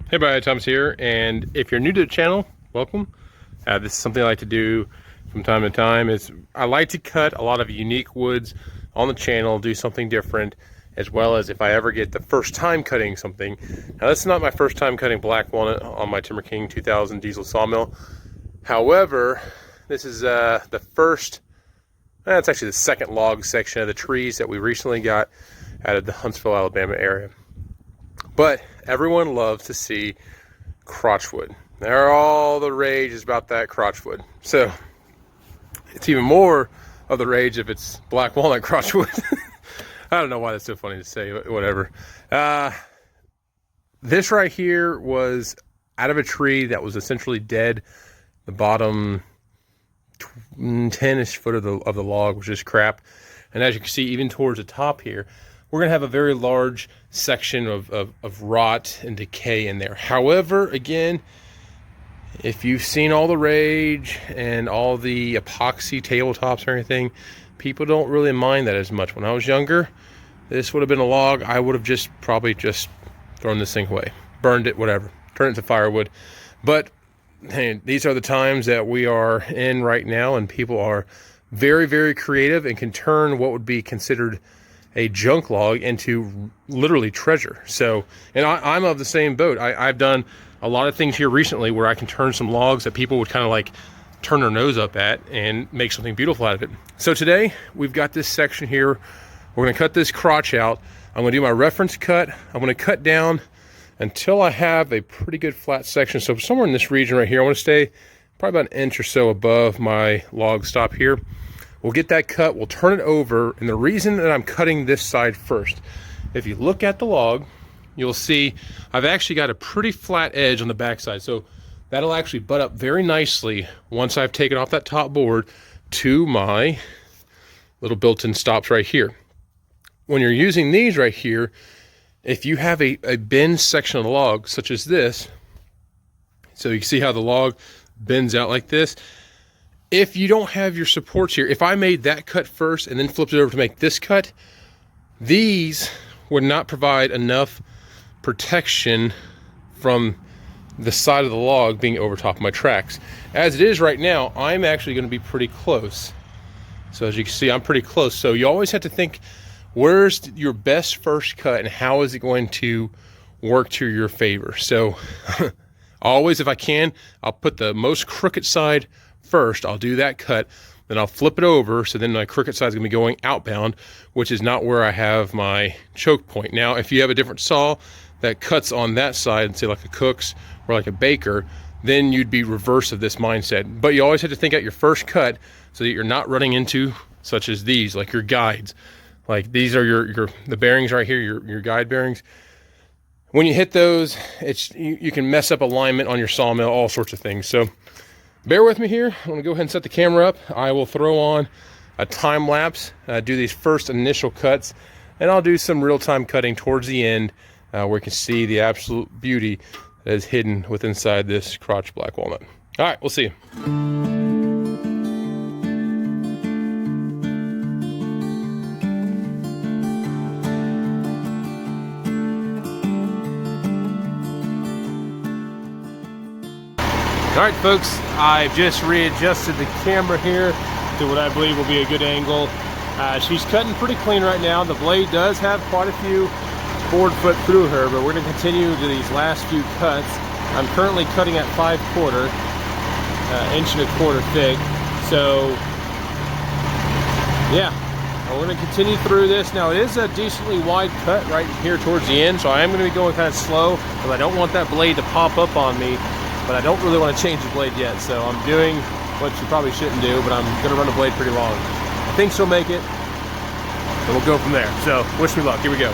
Hey everybody, Tom's here, and if you're new to the channel, welcome. This is something I like to do from time to time. I like to cut a lot of unique woods on the channel, do something different, as well as if I ever get the first time cutting something. Now this is not my first time cutting black walnut on my Timber King 2000 diesel sawmill. However, this is the first, it's actually the second log section of the trees that we recently got out of the Huntsville, Alabama area. But everyone loves to see crotchwood. They're all the rage is about that crotchwood. So it's even more of the rage if it's black walnut crotchwood. I don't know why that's so funny to say, but whatever. This right here was out of a tree that was essentially dead. The bottom 10-ish foot of the log was just crap. And as you can see, even towards the top here, we're going to have a very large section of rot and decay in there. However, again, if you've seen all the rage and all the epoxy tabletops or anything, people don't really mind that as much. When I was younger, this would have been a log. I would have probably just thrown this thing away, burned it, whatever, turned it to firewood. But hey, these are the times that we are in right now, and people are very, very creative and can turn what would be considered a junk log into literally treasure. So, and I'm of the same boat. I've done a lot of things here recently where I can turn some logs that people would kind of like turn their nose up at and make something beautiful out of it. So today we've got this section here. We're gonna cut this crotch out. I'm gonna do my reference cut. I'm gonna cut down until I have a pretty good flat section. So somewhere in this region right here, I wanna stay probably about an inch or so above my log stop here. We'll get that cut, we'll turn it over, and the reason that I'm cutting this side first, if you look at the log, you'll see I've actually got a pretty flat edge on the back side, so that'll actually butt up very nicely once I've taken off that top board to my little built-in stops right here. When you're using these right here, if you have a bend section of the log, such as this, so you can see how the log bends out like this. If you don't have your supports here, if I made that cut first and then flipped it over to make this cut, these would not provide enough protection from the side of the log being over top of my tracks. As it is right now, I'm actually going to be pretty close. So as you can see, I'm pretty close. So you always have to think, where's your best first cut and how is it going to work to your favor? So always, if I can, I'll put the most crooked side first. I'll do that cut, then I'll flip it over, so then my crooked side is going to be going outbound, which is not where I have my choke point. Now, if you have a different saw that cuts on that side, say like a Cook's or like a Baker, then you'd be reverse of this mindset. But you always have to think out your first cut so that you're not running into such as these, like your guides. Like these are the bearings right here, your guide bearings. When you hit those, you can mess up alignment on your sawmill, all sorts of things. So bear with me here. I'm gonna go ahead and set the camera up. I will throw on a time lapse, do these first initial cuts, and I'll do some real-time cutting towards the end where you can see the absolute beauty that is hidden within inside this crotch black walnut. All right, we'll see you. All right, folks, I've just readjusted the camera here to what I believe will be a good angle. She's cutting pretty clean right now. The blade does have quite a few board foot through her, but we're gonna continue to these last few cuts. I'm currently cutting at 5/4, inch and a quarter thick. So, yeah, we're gonna continue through this. Now, it is a decently wide cut right here towards the end, so I am gonna be going kind of slow, because I don't want that blade to pop up on me. But I don't really want to change the blade yet, so I'm doing what you probably shouldn't do, but I'm going to run the blade pretty long. I think she'll make it, and we'll go from there. So, wish me luck. Here we go.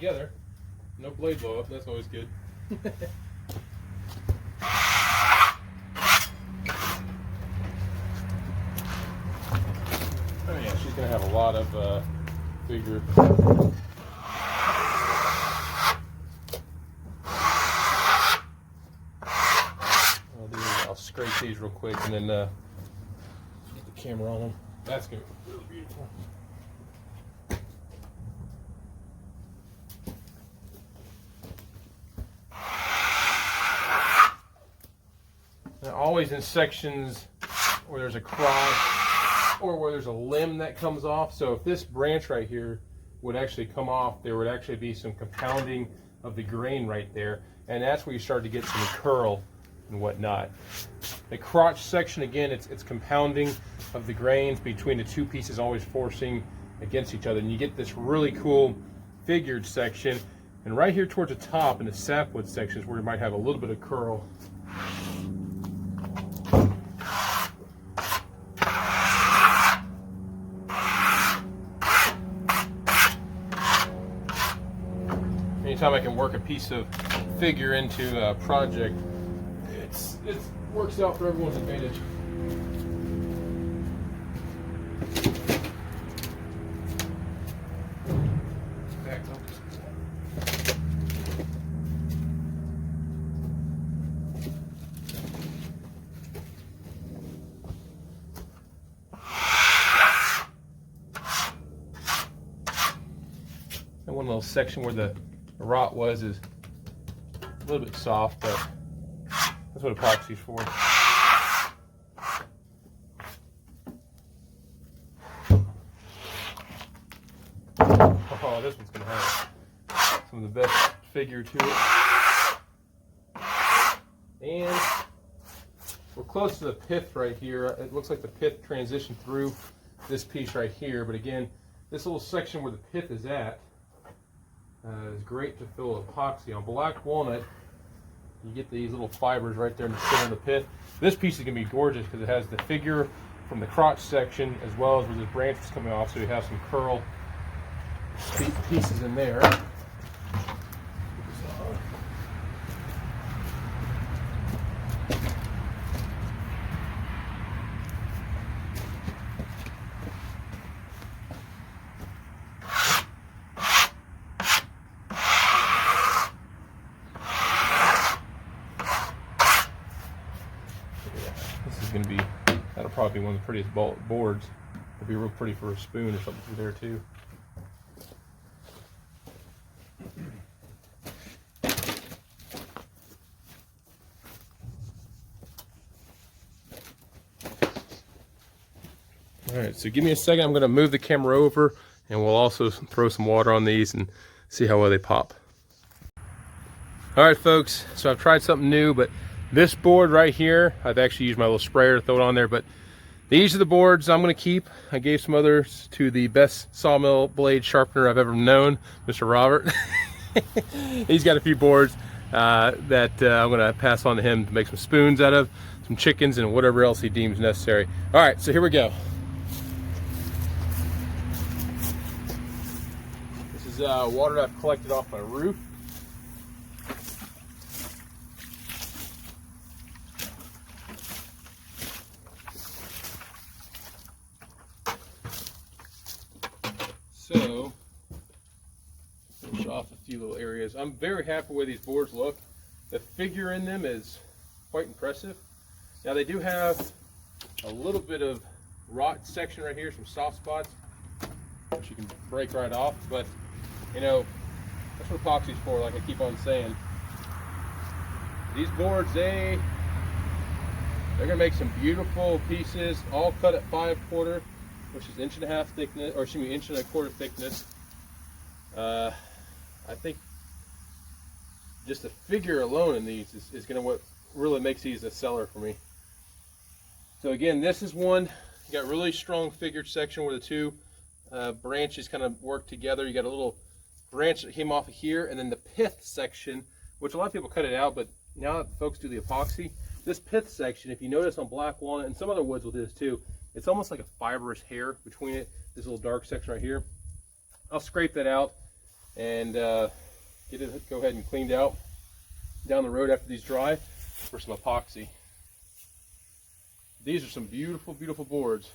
together. No blade blow up, that's always good. Oh yeah, she's gonna have a lot of figure. I'll scrape these real quick and then get the camera on them. That's gonna be really beautiful. Now, always in sections where there's a crotch or where there's a limb that comes off. So if this branch right here would actually come off, there would actually be some compounding of the grain right there, and that's where you start to get some curl and whatnot. The crotch section, again, it's compounding of the grains between the two pieces, always forcing against each other, and you get this really cool figured section. And right here towards the top in the sapwood sections where you might have a little bit of curl. Anytime I can work a piece of figure into a project, it works out for everyone's advantage. And one little section where the rot was is a little bit soft, but that's what epoxy's for. Oh, this one's gonna have some of the best figure to it. And we're close to the pith right here. It looks like the pith transitioned through this piece right here, but again, this little section where the pith is at is great to fill epoxy. On black walnut, you get these little fibers right there in the center of the pith. This piece is going to be gorgeous because it has the figure from the crotch section as well as where the branch is coming off, so you have some curl pieces in there. This is going to be, that'll probably be one of the prettiest boards. It'll be real pretty for a spoon or something through there too. All right, so give me a second. I'm going to move the camera over and we'll also throw some water on these and see how well they pop. All right, folks, so I've tried something new, but this board right here, I've actually used my little sprayer to throw it on there, but these are the boards I'm going to keep. I gave some others to the best sawmill blade sharpener I've ever known, Mr. Robert. He's got a few boards that I'm going to pass on to him to make some spoons out of, some chickens, and whatever else he deems necessary. All right, so here we go. This is water that I've collected off my roof. So, finish off a few little areas. I'm very happy with these boards look. The figure in them is quite impressive. Now they do have a little bit of rot section right here, some soft spots, which you can break right off, but you know, that's what epoxy's for, like I keep on saying. These boards, they're gonna make some beautiful pieces, all cut at 5/4. Which is 1.5 inch thickness, or excuse me, 1.25 inch thickness. I think just the figure alone in these is going to what really makes these a seller for me. So again, this is one. You got really strong figured section where the two branches kind of work together. You got a little branch that came off of here, and then the pith section, which a lot of people cut it out, but now that folks do the epoxy, this pith section, if you notice on black walnut, and some other woods will do this too, it's almost like a fibrous hair between it, this little dark section right here. I'll scrape that out and get it, go ahead and cleaned out down the road after these dry for some epoxy. These are some beautiful, beautiful boards.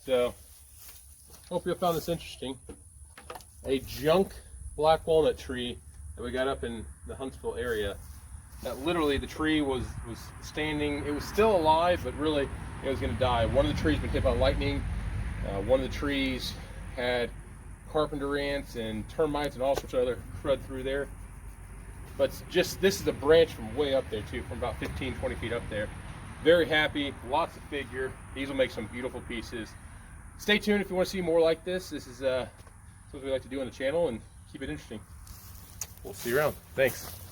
So, hope you found this interesting. A junk black walnut tree that we got up in the Huntsville area. That literally the tree was standing, it was still alive, but really it was going to die. One of the trees been hit by lightning. One of the trees had carpenter ants and termites and all sorts of other crud through there. But just, this is a branch from way up there too, from about 15, 20 feet up there. Very happy, lots of figure. These will make some beautiful pieces. Stay tuned if you want to see more like this. This is something we like to do on the channel, and keep it interesting. We'll see you around. Thanks.